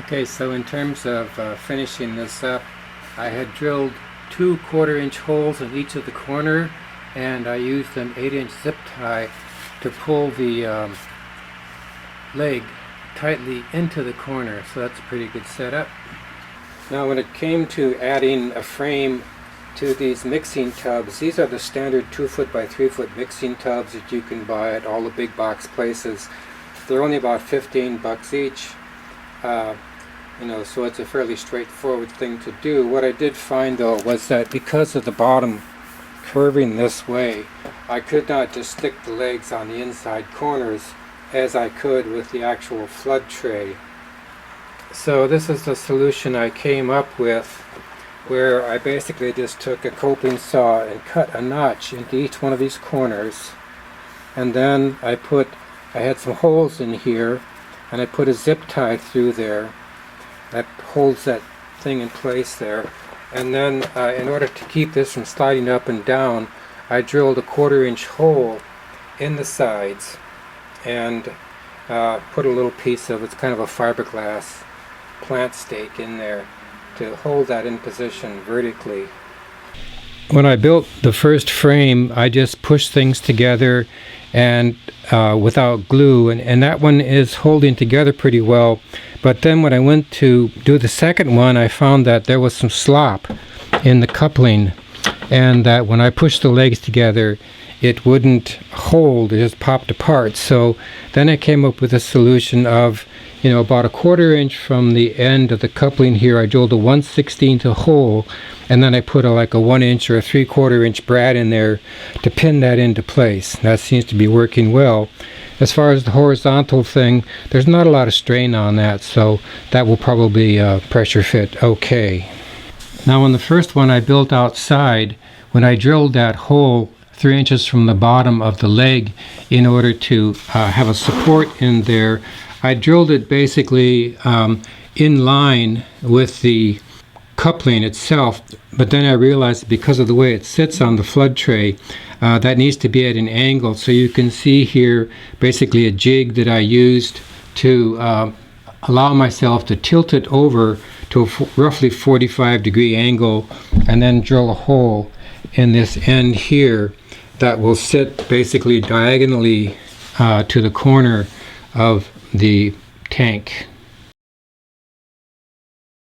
Okay, so in terms of finishing this up, I had drilled 2 1/4-inch holes in each of the corner, and I used an 8-inch zip tie to pull the leg tightly into the corner, so that's a pretty good setup. Now when it came to adding a frame to these mixing tubs, these are the standard 2-foot by 3-foot mixing tubs that you can buy at all the big box places. They're only about $15 each. So it's a fairly straightforward thing to do. What I did find though was that because of the bottom curving this way, I could not just stick the legs on the inside corners as I could with the actual flood tray. So this is the solution I came up with, where I basically just took a coping saw and cut a notch into each one of these corners, and then I had some holes in here, and I put a zip tie through there that holds that thing in place there. And then in order to keep this from sliding up and down, I drilled a 1/4-inch hole in the sides and put a little piece of, it's kind of a fiberglass plant stake in there to hold that in position vertically. When I built the first frame, I just pushed things together and without glue, and that one is holding together pretty well. But then when I went to do the second one, I found that there was some slop in the coupling, and that when I pushed the legs together, it wouldn't hold, it just popped apart. So then I came up with a solution of, about a 1/4-inch from the end of the coupling here, I drilled a 1/16 hole, and then I put like a 1-inch or a 3/4-inch brad in there to pin that into place. That seems to be working well. As far as the horizontal thing, there's not a lot of strain on that, so that will probably pressure fit okay. Now on the first one I built outside, when I drilled that hole 3 inches from the bottom of the leg in order to have a support in there, I drilled it basically in line with the coupling itself, but then I realized because of the way it sits on the flood tray, that needs to be at an angle. So you can see here basically a jig that I used to allow myself to tilt it over to a roughly 45-degree angle, and then drill a hole in this end here that will sit basically diagonally to the corner of the tank.